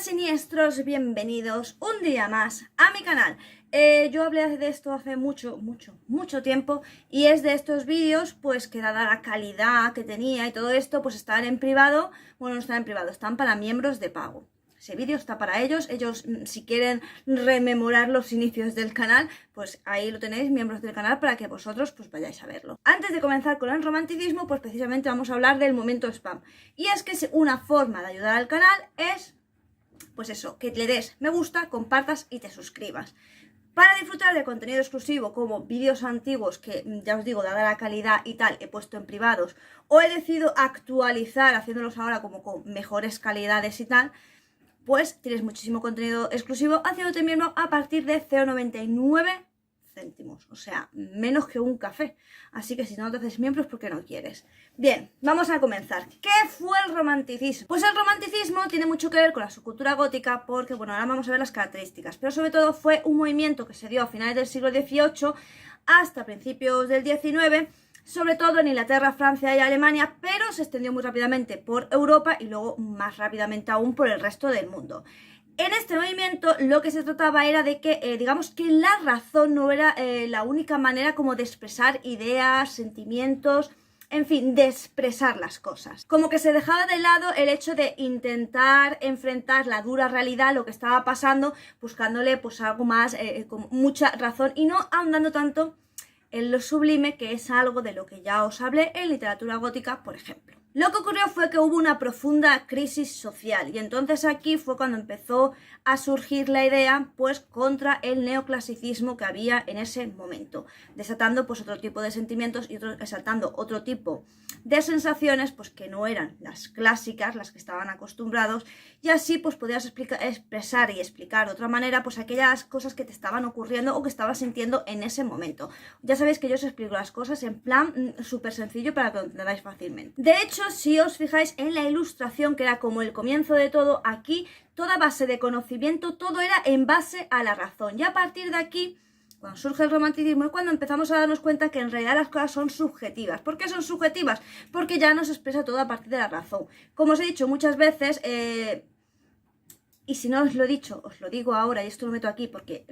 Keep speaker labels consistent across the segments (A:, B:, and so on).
A: siniestros, bienvenidos un día más a mi canal. Yo hablé de esto hace mucho tiempo y es de estos vídeos pues que dada la calidad que tenía y todo esto pues están en privado. Bueno, no están en privado, están para miembros de pago. Ese vídeo está para ellos, si quieren rememorar los inicios del canal, pues ahí lo tenéis, miembros del canal, para que vosotros pues vayáis a verlo. Antes de comenzar con el romanticismo, pues precisamente vamos a hablar del momento spam. Y es que una forma de ayudar al canal es, pues eso, que le des me gusta, compartas y te suscribas. Para disfrutar de contenido exclusivo como vídeos antiguos que, ya os digo, dada la calidad y tal, he puesto en privados, o he decidido actualizar haciéndolos ahora como con mejores calidades y tal, pues tienes muchísimo contenido exclusivo haciéndote miembro a partir de 0,99 céntimos, o sea, menos que un café. Así que si no te haces miembro es porque no quieres. Bien, vamos a comenzar. ¿Qué fue el romanticismo? Pues el romanticismo tiene mucho que ver con la subcultura gótica porque, bueno, ahora vamos a ver las características, pero sobre todo fue un movimiento que se dio a finales del siglo XVIII hasta principios del XIX, sobre todo en Inglaterra, Francia y Alemania, pero se extendió muy rápidamente por Europa y luego más rápidamente aún por el resto del mundo. En este movimiento lo que se trataba era de que, digamos que la razón no era la única manera como de expresar ideas, sentimientos, en fin, de expresar las cosas. Como que se dejaba de lado el hecho de intentar enfrentar la dura realidad, lo que estaba pasando, buscándole pues algo más, con mucha razón y no ahondando tanto en lo sublime, que es algo de lo que ya os hablé en literatura gótica, por ejemplo. Lo que ocurrió fue que hubo una profunda crisis social y entonces aquí fue cuando empezó a surgir la idea pues contra el neoclasicismo que había en ese momento, desatando pues otro tipo de sentimientos y exaltando otro tipo de sensaciones pues que no eran las clásicas, las que estaban acostumbrados, y así pues podías expresar y explicar de otra manera pues aquellas cosas que te estaban ocurriendo o que estabas sintiendo en ese momento. Ya sabéis que yo os explico las cosas en plan súper sencillo para que lo entendáis fácilmente. De hecho, si os fijáis en la ilustración, que era como el comienzo de todo, aquí toda base de conocimiento, todo era en base a la razón. Y a partir de aquí, cuando surge el romanticismo, es cuando empezamos a darnos cuenta que en realidad las cosas son subjetivas. ¿Por qué son subjetivas? Porque ya no se expresa todo a partir de la razón. Como os he dicho muchas veces, y si no os lo he dicho, os lo digo ahora y esto lo meto aquí porque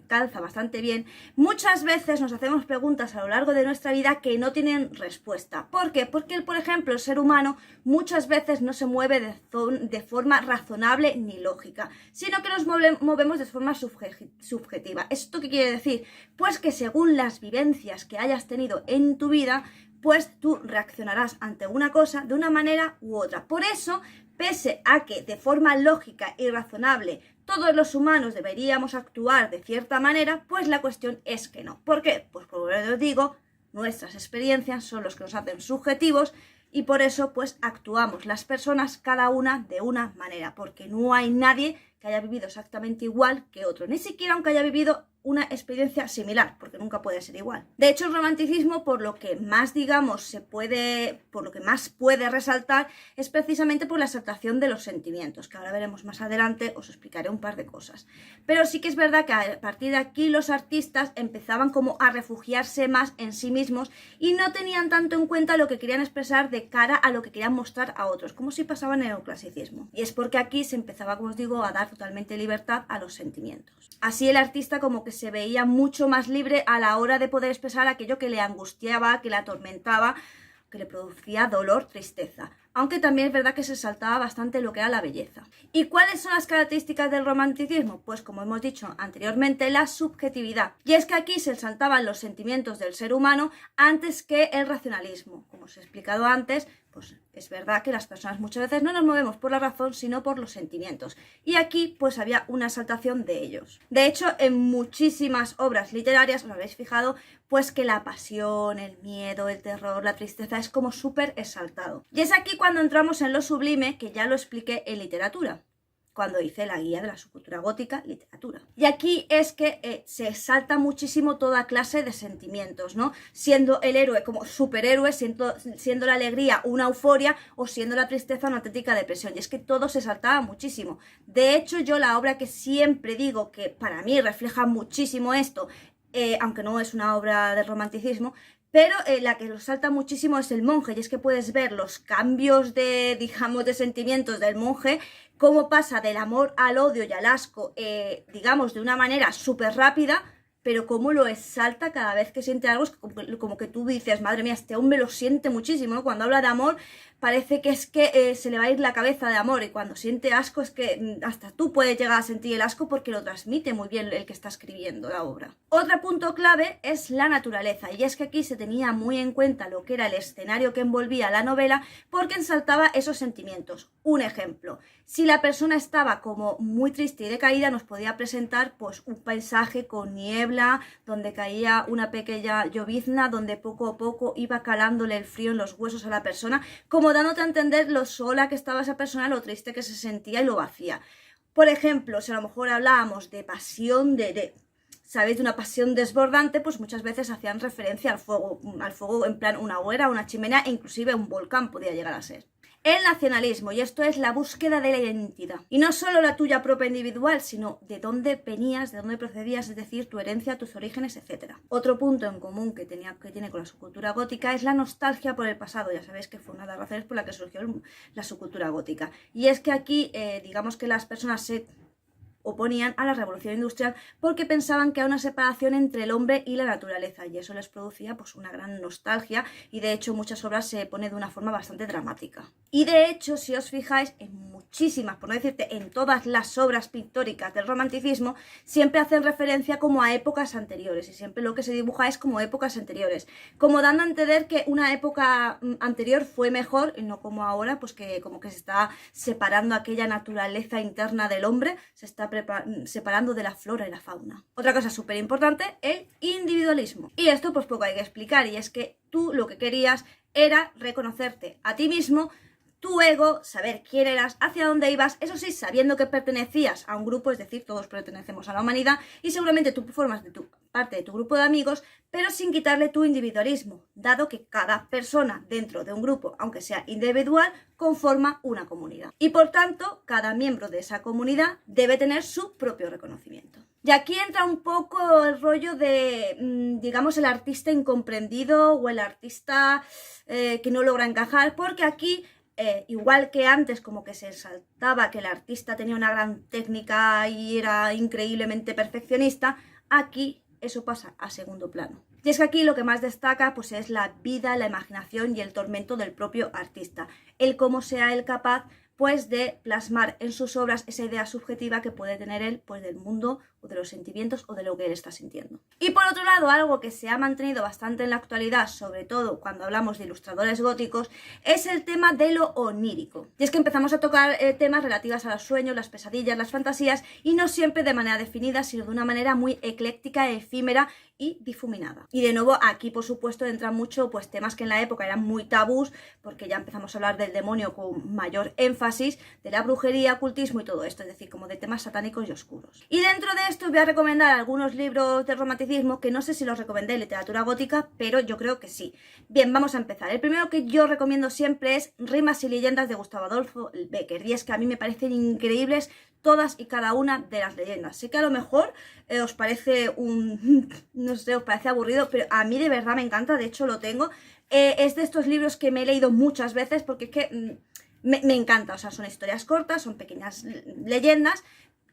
A: calza bastante bien. Muchas veces nos hacemos preguntas a lo largo de nuestra vida que no tienen respuesta. ¿Por qué? Porque, por ejemplo, el ser humano muchas veces no se mueve de forma razonable ni lógica, sino que nos movemos de forma subjetiva. ¿Esto qué quiere decir? Pues que según las vivencias que hayas tenido en tu vida, pues tú reaccionarás ante una cosa de una manera u otra. Por eso, pese a que de forma lógica y razonable todos los humanos deberíamos actuar de cierta manera, pues la cuestión es que no. ¿Por qué? Pues como os digo, nuestras experiencias son los que nos hacen subjetivos y por eso pues actuamos las personas cada una de una manera, porque no hay nadie que haya vivido exactamente igual que otro, ni siquiera aunque haya vivido una experiencia similar, porque nunca puede ser igual. De hecho, el romanticismo, por lo que más, digamos, por lo que más puede resaltar, es precisamente por la exaltación de los sentimientos, que ahora veremos más adelante, os explicaré un par de cosas. Pero sí que es verdad que a partir de aquí los artistas empezaban como a refugiarse más en sí mismos y no tenían tanto en cuenta lo que querían expresar de cara a lo que querían mostrar a otros, como si pasaba en el neoclasicismo. Y es porque aquí se empezaba, como os digo, a dar totalmente libertad a los sentimientos. Así el artista como que se veía mucho más libre a la hora de poder expresar aquello que le angustiaba, que le atormentaba, que le producía dolor, tristeza. Aunque también es verdad que se saltaba bastante lo que era la belleza. ¿Y cuáles son las características del romanticismo? Pues como hemos dicho anteriormente, la subjetividad. Y es que aquí se saltaban los sentimientos del ser humano antes que el racionalismo. Como os he explicado antes, pues es verdad que las personas muchas veces no nos movemos por la razón, sino por los sentimientos. Y aquí pues había una exaltación de ellos. De hecho, en muchísimas obras literarias, os habéis fijado, pues que la pasión, el miedo, el terror, la tristeza es como súper exaltado. Y es aquí cuando entramos en lo sublime, que ya lo expliqué en literatura, cuando hice la guía de la subcultura gótica, literatura. Y aquí es que se exalta muchísimo toda clase de sentimientos, ¿no? Siendo el héroe como superhéroe, siendo la alegría una euforia o siendo la tristeza una auténtica depresión. Y es que todo se exaltaba muchísimo. De hecho, yo la obra que siempre digo que para mí refleja muchísimo esto, aunque no es una obra de romanticismo, pero la que lo salta muchísimo es El monje, y es que puedes ver los cambios de, digamos, de sentimientos del monje cómo pasa del amor al odio y al asco, digamos, de una manera súper rápida, pero cómo lo exalta cada vez que siente algo, es como que tú dices, madre mía, este hombre lo siente muchísimo, ¿no? Cuando habla de amor parece que es que se le va a ir la cabeza de amor, y cuando siente asco es que hasta tú puedes llegar a sentir el asco porque lo transmite muy bien el que está escribiendo la obra. Otro punto clave es la naturaleza, y es que aquí se tenía muy en cuenta lo que era el escenario que envolvía la novela porque ensaltaba esos sentimientos. Un ejemplo, si la persona estaba como muy triste y decaída, nos podía presentar pues un paisaje con niebla, donde caía una pequeña llovizna, donde poco a poco iba calándole el frío en los huesos a la persona, como dándote a entender lo sola que estaba esa persona, lo triste que se sentía y lo vacía. Por ejemplo, si a lo mejor hablábamos de pasión, ¿sabéis? De una pasión desbordante, pues muchas veces hacían referencia al fuego en plan una hoguera, una chimenea e inclusive un volcán podía llegar a ser. El nacionalismo, y esto es la búsqueda de la identidad. Y no solo la tuya propia individual, sino de dónde venías, de dónde procedías, es decir, tu herencia, tus orígenes, etc. Otro punto en común que tiene con la subcultura gótica es la nostalgia por el pasado. Ya sabéis que fue una de las razones por la que surgió la subcultura gótica. Y es que aquí, digamos que las personas se oponían a la revolución industrial porque pensaban que había una separación entre el hombre y la naturaleza, y eso les producía pues una gran nostalgia, y de hecho muchas obras se pone de una forma bastante dramática. Y de hecho, si os fijáis, en muchísimas, por no decirte en todas las obras pictóricas del romanticismo, siempre hacen referencia como a épocas anteriores, y siempre lo que se dibuja es como épocas anteriores, como dando a entender que una época anterior fue mejor, y no como ahora, pues que como que se está separando aquella naturaleza interna del hombre, se está separando de la flora y la fauna. Otra cosa súper importante, el individualismo. Y esto pues poco hay que explicar, y es que tú lo que querías era reconocerte a ti mismo, tu ego, saber quién eras, hacia dónde ibas, eso sí, sabiendo que pertenecías a un grupo, es decir, todos pertenecemos a la humanidad, y seguramente tú formas parte de tu grupo de amigos, pero sin quitarle tu individualismo, dado que cada persona dentro de un grupo, aunque sea individual, conforma una comunidad. Y por tanto, cada miembro de esa comunidad debe tener su propio reconocimiento. Y aquí entra un poco el rollo de, digamos, el artista incomprendido o el artista que no logra encajar, porque aquí igual que antes como que se saltaba que el artista tenía una gran técnica y era increíblemente perfeccionista, aquí eso pasa a segundo plano. Y es que aquí lo que más destaca pues es la vida, la imaginación y el tormento del propio artista, el cómo sea él capaz pues de plasmar en sus obras esa idea subjetiva que puede tener él pues del mundo o de los sentimientos o de lo que él está sintiendo. Y por otro lado, algo que se ha mantenido bastante en la actualidad, sobre todo cuando hablamos de ilustradores góticos, es el tema de lo onírico. Y es que empezamos a tocar temas relativos a los sueños, las pesadillas, las fantasías, y no siempre de manera definida, sino de una manera muy ecléctica, efímera y difuminada. Y de nuevo aquí por supuesto entran mucho pues temas que en la época eran muy tabús, porque ya empezamos a hablar del demonio con mayor énfasis, de la brujería, ocultismo y todo esto, es decir, como de temas satánicos y oscuros. Y dentro de esto voy a recomendar algunos libros de romanticismo que no sé si los recomendé en literatura gótica, pero yo creo que sí. Bien, vamos a empezar. El primero que yo recomiendo siempre es Rimas y leyendas de Gustavo Adolfo Bécquer, y es que a mí me parecen increíbles todas y cada una de las leyendas. Sé que a lo mejor os parece no sé, os parece aburrido, pero a mí de verdad me encanta, de hecho lo tengo. Es de estos libros que me he leído muchas veces porque es que me encanta, o sea, son historias cortas, son pequeñas leyendas,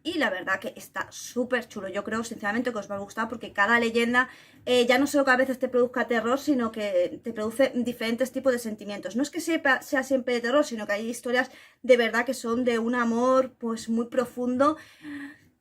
A: y la verdad que está súper chulo. Yo creo sinceramente que os va a gustar porque cada leyenda ya no solo que a veces te produzca terror, sino que te produce diferentes tipos de sentimientos. No es que sea siempre de terror, sino que hay historias de verdad que son de un amor pues muy profundo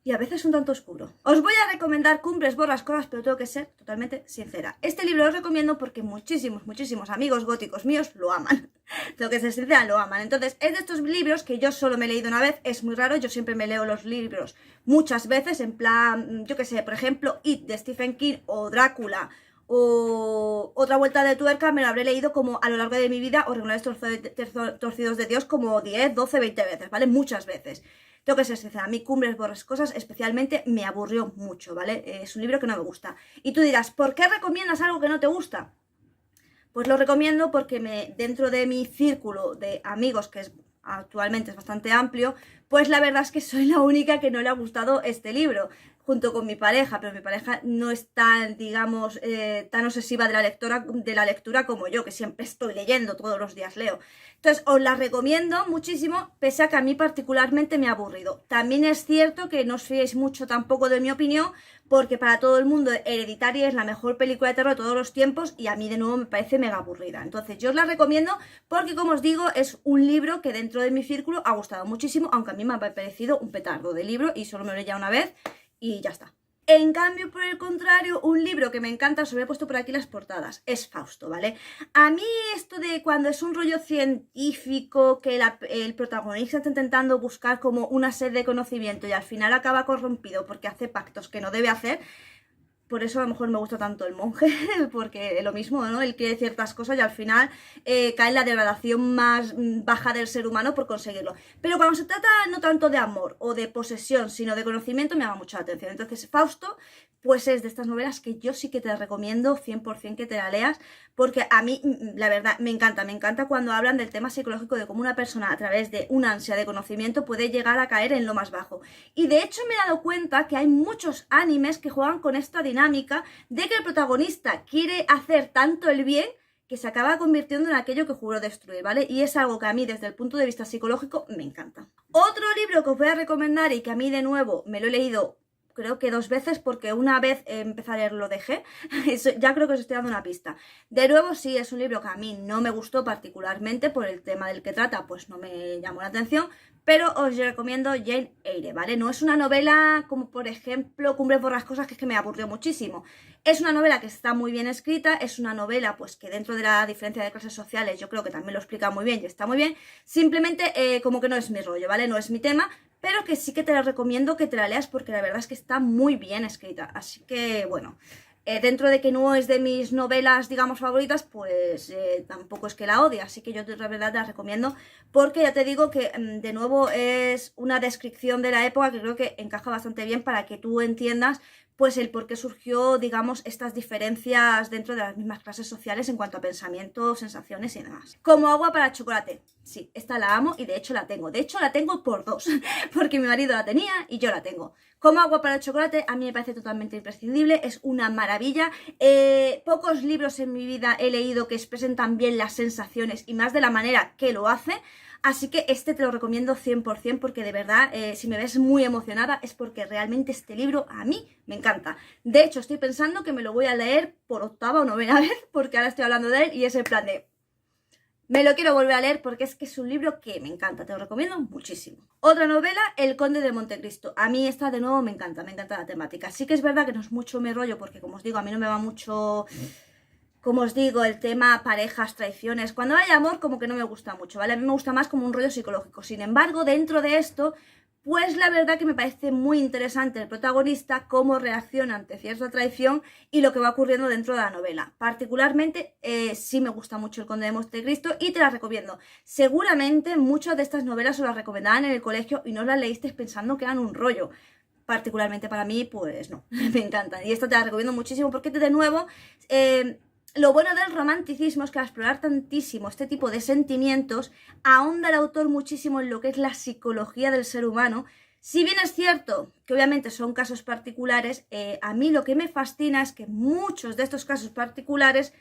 A: y a veces un tanto oscuro. Os voy a recomendar Cumbres Borrascosas, pero tengo que ser totalmente sincera. Este libro lo recomiendo porque muchísimos amigos góticos míos lo aman. Tengo que ser sincera, lo aman. Entonces, es de estos libros que yo solo me he leído una vez, es muy raro, yo siempre me leo los libros muchas veces, en plan, yo que sé, por ejemplo, It de Stephen King o Drácula o Otra vuelta de tuerca, me lo habré leído como a lo largo de mi vida, o Regulares torcidos de Dios como 10, 12, 20 veces, ¿vale? Muchas veces. Tengo que ser sincera, a mí Cumbres Borrascosas especialmente me aburrió mucho, ¿vale? Es un libro que no me gusta. Y tú dirás, ¿por qué recomiendas algo que no te gusta? Pues lo recomiendo porque dentro de mi círculo de amigos, que actualmente es bastante amplio, pues la verdad es que soy la única que no le ha gustado este libro. junto con mi pareja, pero mi pareja no es tan, digamos, tan obsesiva de la lectura como yo, que siempre estoy leyendo, todos los días leo. Entonces, os la recomiendo muchísimo, pese a que a mí particularmente me ha aburrido. También es cierto que no os fiéis mucho tampoco de mi opinión, porque para todo el mundo Hereditary es la mejor película de terror de todos los tiempos y a mí de nuevo me parece mega aburrida. Entonces yo os la recomiendo porque, como os digo, es un libro que dentro de mi círculo ha gustado muchísimo, aunque a mí me ha parecido un petardo de libro y solo me lo he leído una vez y ya está. En cambio, por el contrario, un libro que me encanta, os he puesto por aquí las portadas, es Fausto, ¿vale? A mí esto de cuando es un rollo científico, que el protagonista está intentando buscar como una sed de conocimiento y al final acaba corrompido porque hace pactos que no debe hacer. Por eso a lo mejor me gusta tanto El monje, porque lo mismo, ¿no? Él quiere ciertas cosas y al final cae en la degradación más baja del ser humano por conseguirlo. Pero cuando se trata no tanto de amor o de posesión, sino de conocimiento, me llama mucho la atención. Entonces, Fausto, pues es de estas novelas que yo sí que te recomiendo 100% que te la leas, porque a mí, la verdad, me encanta cuando hablan del tema psicológico de cómo una persona a través de una ansia de conocimiento puede llegar a caer en lo más bajo. Y de hecho me he dado cuenta que hay muchos animes que juegan con esta dinámica de que el protagonista quiere hacer tanto el bien que se acaba convirtiendo en aquello que juró destruir, ¿vale? Y es algo que a mí desde el punto de vista psicológico me encanta. Otro libro que os voy a recomendar y que a mí de nuevo me lo he leído creo que 2 veces, porque una vez empecé a leer lo dejé. Eso, ya creo que os estoy dando una pista. De nuevo, sí, es un libro que a mí no me gustó particularmente por el tema del que trata, pues no me llamó la atención, pero os recomiendo Jane Eyre, ¿vale? No es una novela como, por ejemplo, Cumbres borrascosas, que es que me aburrió muchísimo. Es una novela que está muy bien escrita, es una novela pues que dentro de la diferencia de clases sociales yo creo que también lo explica muy bien y está muy bien. Simplemente como que no es mi rollo, ¿vale? No es mi tema, pero que sí que te la recomiendo que te la leas porque la verdad es que está muy bien escrita. Así que, bueno, dentro de que no es de mis novelas, digamos, favoritas, pues tampoco es que la odie. Así que yo de verdad te la recomiendo porque ya te digo que, de nuevo, es una descripción de la época que creo que encaja bastante bien para que tú entiendas pues el por qué surgió, digamos, estas diferencias dentro de las mismas clases sociales en cuanto a pensamientos, sensaciones y demás. Como agua para el chocolate. Sí, esta la amo y de hecho la tengo. De hecho la tengo por 2, porque mi marido la tenía y yo la tengo. Como agua para el chocolate, a mí me parece totalmente imprescindible, es una maravilla. Pocos libros en mi vida he leído que expresen tan bien las sensaciones y más de la manera que lo hace. Así que este te lo recomiendo 100% porque de verdad, si me ves muy emocionada es porque realmente este libro a mí me encanta. De hecho, estoy pensando que me lo voy a leer por 8ª o 9ª vez porque ahora estoy hablando de él y es el plan de... Me lo quiero volver a leer porque es que es un libro que me encanta, te lo recomiendo muchísimo. Otra novela, El Conde de Montecristo. A mí esta de nuevo me encanta la temática. Sí que es verdad que no es mucho mi rollo porque, como os digo, a mí no me va mucho... Como os digo, el tema parejas, traiciones, cuando hay amor como que no me gusta mucho, ¿vale? A mí me gusta más como un rollo psicológico. Sin embargo, dentro de esto, pues la verdad que me parece muy interesante el protagonista, cómo reacciona ante cierta traición y lo que va ocurriendo dentro de la novela. Particularmente, sí me gusta mucho El Conde de Montecristo y te la recomiendo. Seguramente muchas de estas novelas os las recomendaban en el colegio y no las leísteis pensando que eran un rollo. Particularmente para mí, pues no, me encantan. Y esta te la recomiendo muchísimo porque de nuevo... lo bueno del romanticismo es que al explorar tantísimo este tipo de sentimientos, ahonda el autor muchísimo en lo que es la psicología del ser humano. Si bien es cierto que obviamente son casos particulares, a mí lo que me fascina es que muchos de estos casos particulares,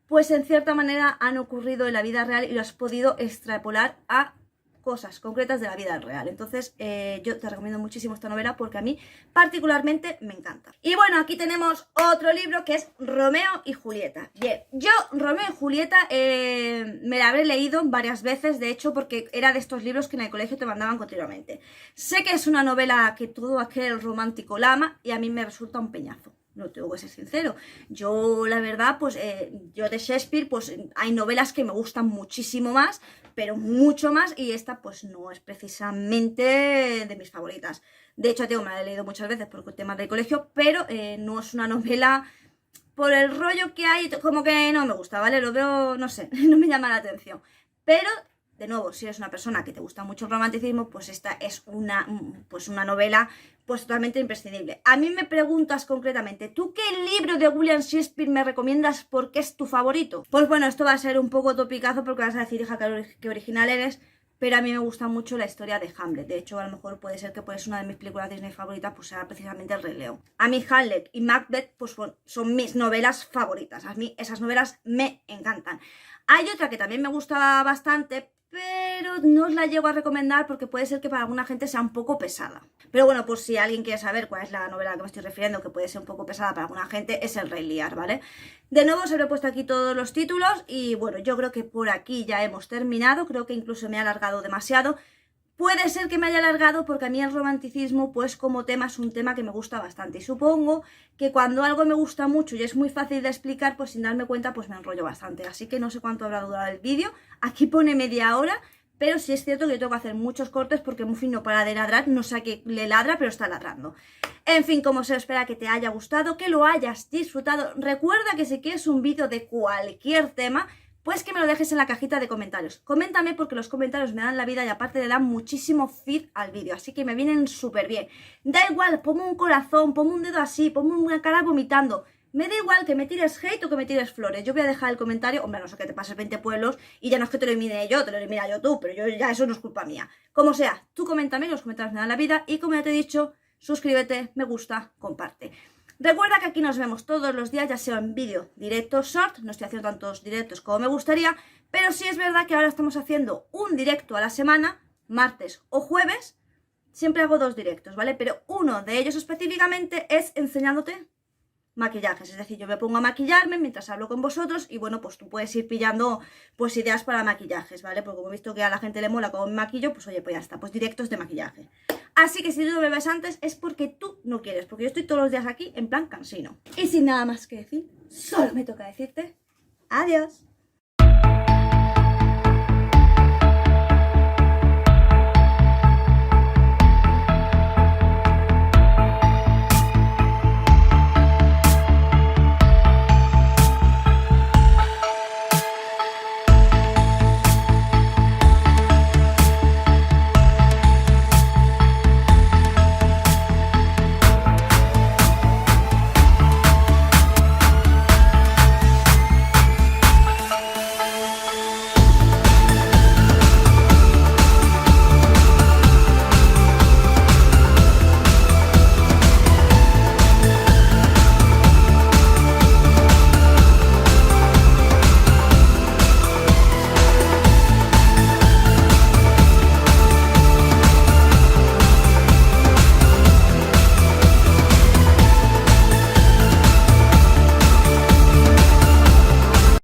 A: pues en cierta manera han ocurrido en la vida real y lo has podido extrapolar a cosas concretas de la vida real. Entonces yo te recomiendo muchísimo esta novela porque a mí particularmente me encanta. Y bueno, aquí tenemos otro libro que es Romeo y Julieta. Bien, yo Romeo y Julieta me la habré leído varias veces, de hecho, porque era de estos libros que en el colegio te mandaban continuamente. Sé que es una novela que todo aquel romántico la ama y a mí me resulta un peñazo. No tengo que ser sincero. Yo, la verdad, pues yo de Shakespeare, pues hay novelas que me gustan muchísimo más, pero mucho más, y esta pues no es precisamente de mis favoritas. De hecho, me la he leído muchas veces por temas del colegio, pero no es una novela por el rollo que hay, como que no me gusta, ¿vale? Lo veo, no sé, no me llama la atención. Pero... de nuevo, si eres una persona que te gusta mucho el romanticismo, pues esta es una novela pues totalmente imprescindible. A mí me preguntas concretamente, ¿tú qué libro de William Shakespeare me recomiendas porque es tu favorito? Pues bueno, esto va a ser un poco topicazo porque vas a decir, hija, qué original eres, pero a mí me gusta mucho la historia de Hamlet. De hecho, a lo mejor puede ser que pues una de mis películas Disney favoritas pues sea precisamente El Rey León. A mí Hamlet y Macbeth pues son mis novelas favoritas. A mí esas novelas me encantan. Hay otra que también me gusta bastante, pero no os la llego a recomendar porque puede ser que para alguna gente sea un poco pesada. Pero bueno, pues si alguien quiere saber cuál es la novela a la que me estoy refiriendo, que puede ser un poco pesada para alguna gente, es El Rey Lear, ¿vale? De nuevo os habré puesto aquí todos los títulos y bueno, yo creo que por aquí ya hemos terminado, creo que incluso me he alargado demasiado. Puede ser que me haya alargado porque a mí el romanticismo, pues como tema, es un tema que me gusta bastante. Y supongo que cuando algo me gusta mucho y es muy fácil de explicar, pues sin darme cuenta, pues me enrollo bastante. Así que no sé cuánto habrá durado el vídeo. Aquí pone media hora, pero sí es cierto que yo tengo que hacer muchos cortes porque Muffy no para de ladrar. No sé a qué le ladra, pero está ladrando. En fin, como se espera que te haya gustado, que lo hayas disfrutado. Recuerda que si quieres un vídeo de cualquier tema, pues que me lo dejes en la cajita de comentarios. Coméntame porque los comentarios me dan la vida y aparte le dan muchísimo feed al vídeo, así que me vienen súper bien. Da igual, ponme un corazón, ponme un dedo así, ponme una cara vomitando. Me da igual que me tires hate o que me tires flores. Yo voy a dejar el comentario, hombre, no sé que te pases 20 pueblos y ya no es que te lo elimine yo, te lo elimina yo tú, pero yo ya eso no es culpa mía. Como sea, tú coméntame, los comentarios me dan la vida y como ya te he dicho, suscríbete, me gusta, comparte. Recuerda que aquí nos vemos todos los días, ya sea en vídeo, directo, short. No estoy haciendo tantos directos como me gustaría, pero sí es verdad que ahora estamos haciendo un directo a la semana, martes o jueves. Siempre hago 2 directos, ¿vale? Pero uno de ellos específicamente es enseñándote maquillajes, es decir, yo me pongo a maquillarme mientras hablo con vosotros y bueno, pues tú puedes ir pillando pues ideas para maquillajes, ¿vale? Porque como he visto que a la gente le mola cómo me maquillo, pues oye, pues ya está, pues directos de maquillaje. Así que si tú no me ves antes es porque tú no quieres, porque yo estoy todos los días aquí en plan cansino. Y sin nada más que decir, solo me toca decirte adiós.